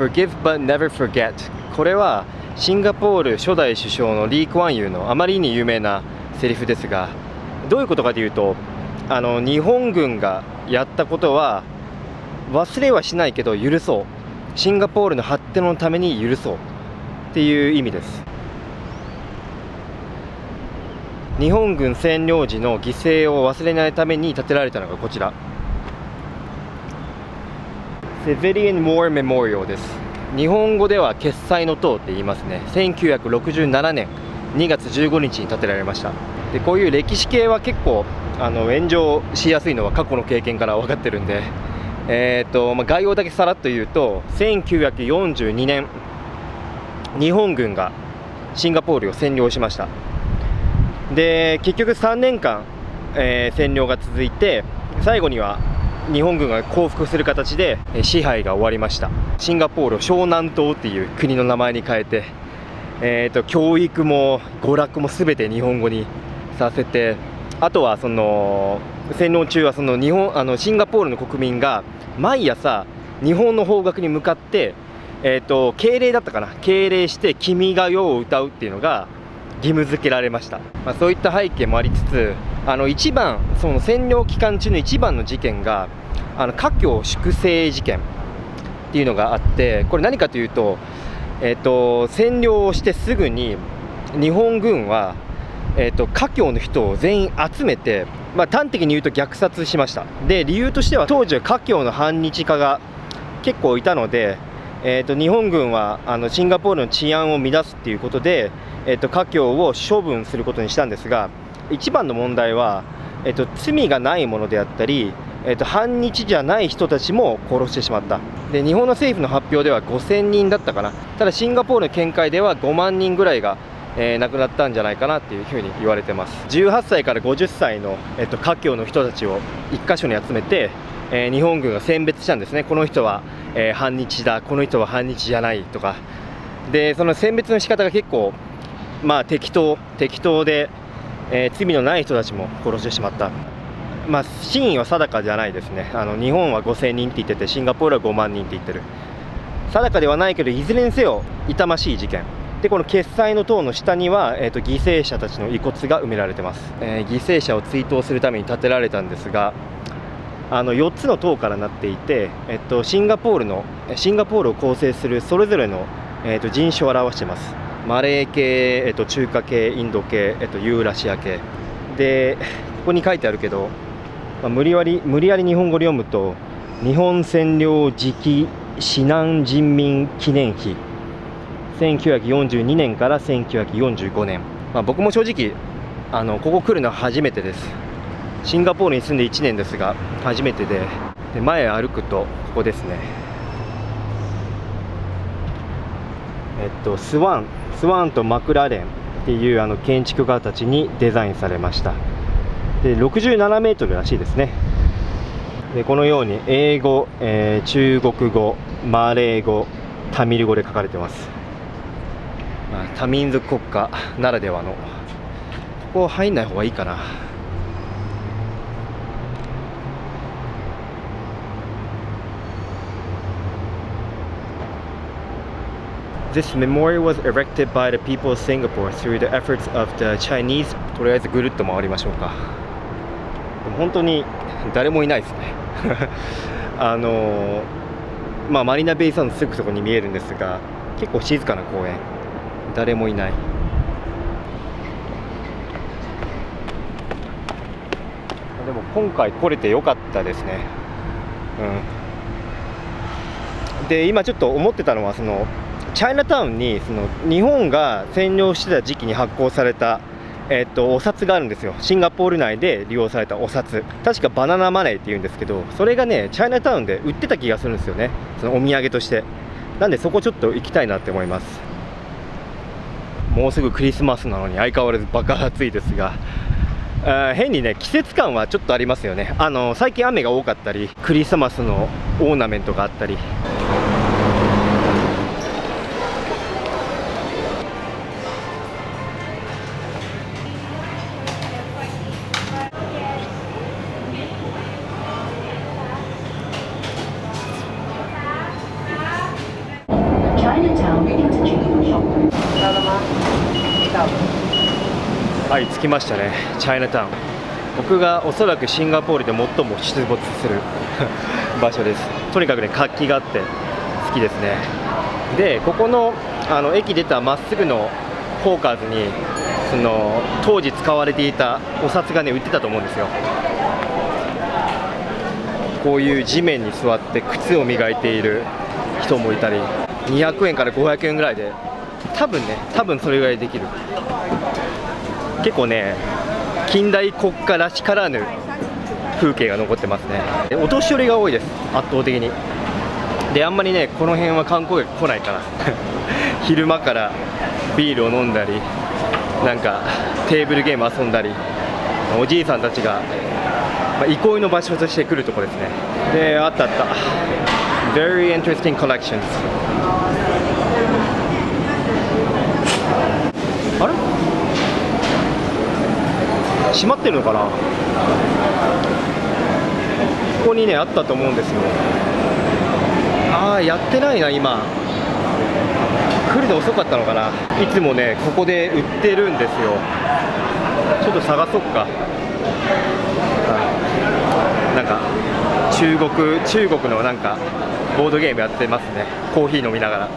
Forgive but never forget。 これはシンガポール初代首相のリー・クワンユーのあまりに有名なセリフですが、どういうことかというと、日本軍がやったことは忘れはしないけど許そう、シンガポールの発展のために許そうっていう意味です。日本軍占領時の犠牲を忘れないために建てられたのがこちら、Civilian War Memorial です。日本語では決済の塔って言いますね。1967年2月15日に建てられました。でこういう歴史系は結構炎上しやすいのは過去の経験から分かってるんで、概要だけさらっと言うと、1942年日本軍がシンガポールを占領しました。で結局3年間、占領が続いて、最後には日本軍が降伏する形で支配が終わりました。シンガポールを湘南島っていう国の名前に変えて、教育も娯楽も全て日本語にさせて、あとはその占領中はそのシンガポールの国民が毎朝日本の方角に向かって、敬礼だったかな、敬礼して君が代を歌うっていうのが義務付けられました。そういった背景もありつつ、一番その占領期間中の一番の事件が華僑粛清事件っていうのがあって、これ何かというと、占領をしてすぐに日本軍は、華僑の人を全員集めて、端的に言うと虐殺しました。で理由としては、当時は華僑の反日家が結構いたので、日本軍はシンガポールの治安を乱すっていうことで、華僑を処分することにしたんですが、一番の問題は、罪がないものであったり、反日じゃない人たちも殺してしまった。で日本の政府の発表では5000人だったかな。ただシンガポールの見解では5万人ぐらいが、亡くなったんじゃないかなっていうふうに言われてます。18歳から50歳の、華僑の人たちを一箇所に集めて、日本軍が選別したんですね。この人は、反日だ、この人は反日じゃないとかで、その選別の仕方が結構適当で、罪のない人たちも殺してしまった。真意は定かじゃないですね。日本は5000人って言ってて、シンガポールは5万人って言ってる。定かではないけど、いずれにせよ痛ましい事件で、この決済の塔の下には、犠牲者たちの遺骨が埋められてます。犠牲者を追悼するために建てられたんですが、4つの塔からなっていて、シンガポールを構成するそれぞれの、人種を表しています。マレー系、中華系、インド系、ユーラシア系で、ここに書いてあるけど、無理やり日本語で読むと、日本占領時期至南人民記念碑、1942年から1945年。僕も正直ここ来るのは初めてです。シンガポールに住んで1年ですが初めてで、前歩くとここですね。スワンとマクラーレンっていう建築家たちにデザインされました。で67メートルらしいですね。でこのように英語、中国語、マレー語、タミル語で書かれてます。多民族国家ならではの。ここ入んない方がいいかな。This memorial was erected by the people of Singapore through the efforts of the Chinese。 とりあえずぐるっと回りましょうか。でも本当に誰もいないですねマリーナベイサンドすぐそこに見えるんですが、結構静かな公園、誰もいない。でも今回来れてよかったですね。で今ちょっと思ってたのは、そのチャイナタウンにその日本が占領してた時期に発行された、お札があるんですよ。シンガポール内で利用されたお札、確かバナナマネーっていうんですけど、それがねチャイナタウンで売ってた気がするんですよね、そのお土産として。なんでそこちょっと行きたいなって思います。もうすぐクリスマスなのに相変わらずバカ暑いですが、変にね季節感はちょっとありますよね。最近雨が多かったり、クリスマスのオーナメントがあったり。はい、着きましたね、チャイナタウン。僕がおそらくシンガポールで最も出没する場所です。とにかくね、活気があって好きですね。で、ここの駅出たまっすぐのホーカーズにその当時使われていたお札がね売ってたと思うんですよ。こういう地面に座って靴を磨いている人もいたり、200円から500円ぐらいで多分それぐらいできる。結構ね、近代国家らしからぬ風景が残ってますね。お年寄りが多いです、圧倒的に。で、あんまりね、この辺は観光客来ないから昼間からビールを飲んだり、なんかテーブルゲーム遊んだり、おじいさんたちが、憩いの場所として来るところですね。で、あった Very interesting collections。 あれ閉まってるのかな。ここにねあったと思うんですよ。ああ、やってないな。今来るの遅かったのかな。いつもねここで売ってるんですよ。ちょっと探そっか。なんか中国のなんかボードゲームやってますね。コーヒー飲みながら。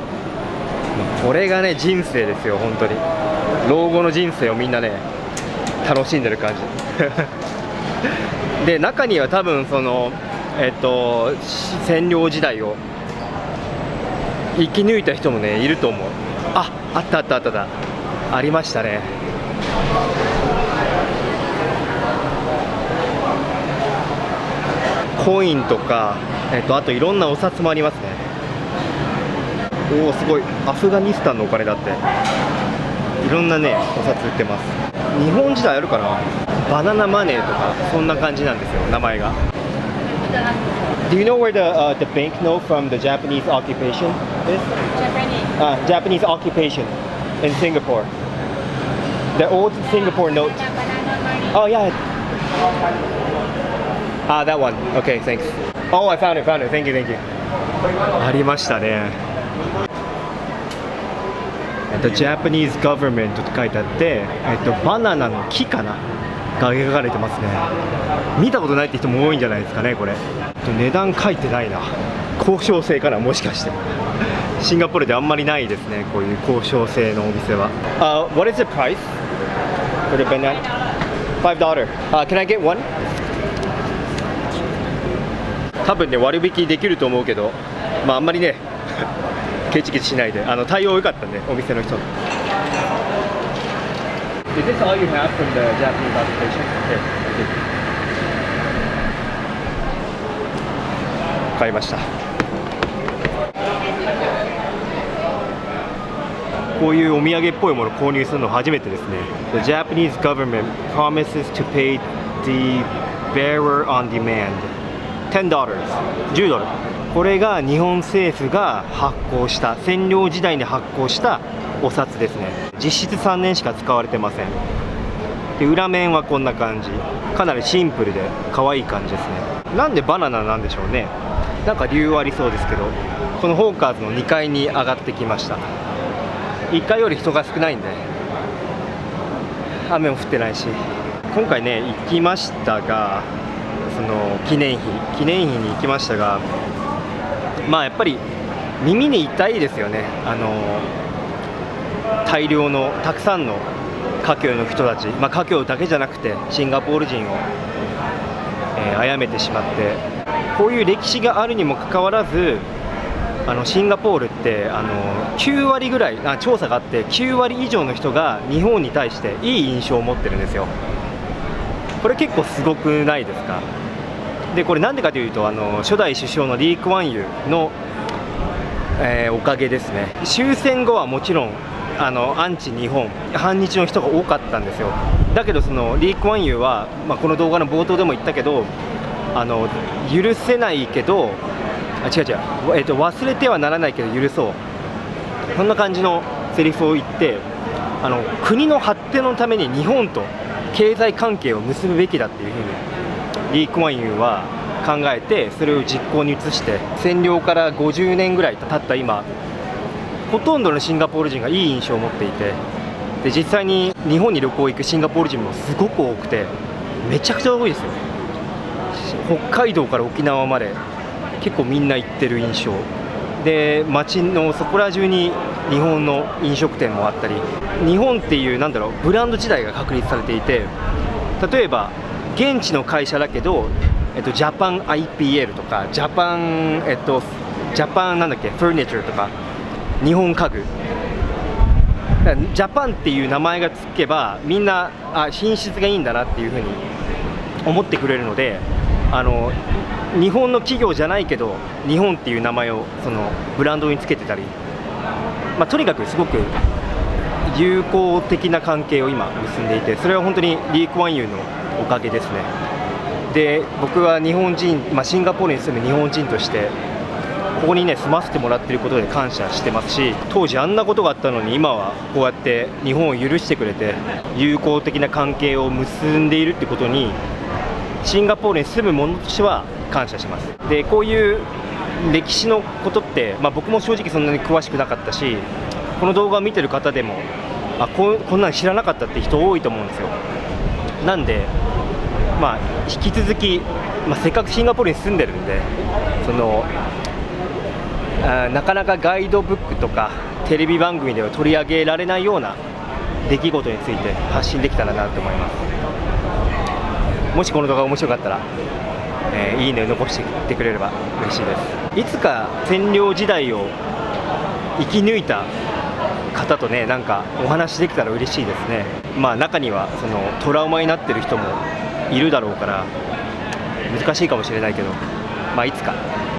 これがね人生ですよ、本当に。老後の人生をみんなね楽しんでる感じで、中には多分その占領時代を生き抜いた人もねいると思う。あったありましたね。コインとか、あといろんなお札もありますね。おお、すごい。アフガニスタンのお金だって。いろんなねお札売ってます。日本時代あるかな。バナナマネーとかそんな感じなんですよ、名前が。Do you know where the banknote from the Japanese occupation is? Japanese occupation in Singapore. The old Singapore note. Oh yeah. That one. Okay, thanks. Oh, I found it. Thank you. ありましたね。Japanese government って書いてあって、バナナの木かなが描かれてますね。見たことないって人も多いんじゃないですかね、これ。値段書いてないな。交渉制かな、もしかして。シンガポールであんまりないですね、こういう交渉制のお店は。What is the price for the banana? $5. Can I get one? 多分ね、割引できると思うけど、あんまりね、ケチケチしないで、対応良かったんで、お店の人。Is this all you have from the Japanese occupation? Okay. 買いました。こういうお土産っぽいものを購入するの初めてですね。The Japanese government promises to pay the bearer on demand. $10. $10。これが日本政府が発行した、占領時代に発行したお札ですね。実質3年しか使われてません。で、裏面はこんな感じ。かなりシンプルで可愛い感じですね。なんでバナナなんでしょうね。なんか理由はありそうですけど、このホーカーズの2階に上がってきました。1階より人が少ないんで、雨も降ってないし。今回ね行きましたが、その記念碑に行きましたが、やっぱり耳に痛いですよね。大量のたくさんの華僑の人たち、華僑だけじゃなくてシンガポール人を、殺めてしまって、こういう歴史があるにもかかわらず、シンガポールって9割ぐらい調査があって、9割以上の人が日本に対していい印象を持ってるんですよ。これ結構すごくないですか。で、これなんでかというと、初代首相のリー・クワンユーの、おかげですね。終戦後はもちろんアンチ日本、反日の人が多かったんですよ。だけどそのリー・クワンユーは、この動画の冒頭でも言ったけど、許せないけど、忘れてはならないけど許そう、そんな感じのセリフを言って、国の発展のために日本と経済関係を結ぶべきだっていうふうにリー・クワンユーは考えて、それを実行に移して、占領から50年ぐらい経った今、ほとんどのシンガポール人がいい印象を持っていて、で実際に日本に旅行行くシンガポール人もすごく多くて、めちゃくちゃ多いですよ。北海道から沖縄まで結構みんな行ってる印象で、街のそこら中に日本の飲食店もあったり、日本っていうブランド自体が確立されていて、例えば現地の会社だけど、ジャパン IPL とかジャパンファニチャーとか日本家具、ジャパンっていう名前がつけばみんな品質がいいんだなっていうふうに思ってくれるので、日本の企業じゃないけど日本っていう名前をそのブランドにつけてたり、とにかくすごく友好的な関係を今結んでいて、それは本当にリー・クワンユーのおかげですね。で僕は日本人、シンガポールに住む日本人としてここにね住ませてもらっていることで感謝してますし、当時あんなことがあったのに今はこうやって日本を許してくれて友好的な関係を結んでいるってことにシンガポールに住む者としては感謝します。でこういう歴史のことって、僕も正直そんなに詳しくなかったし、この動画を見てる方でもこんなん知らなかったって人多いと思うんですよ。なんで引き続き、せっかくシンガポールに住んでるんで、なかなかガイドブックとかテレビ番組では取り上げられないような出来事について発信できたらなと思います。もしこの動画が面白かったら、いいねを残していってくれれば嬉しいです。いつか占領時代を生き抜いた方とね、お話できたら嬉しいですね。中にはトラウマになってる人もいるだろうから難しいかもしれないけど、いつか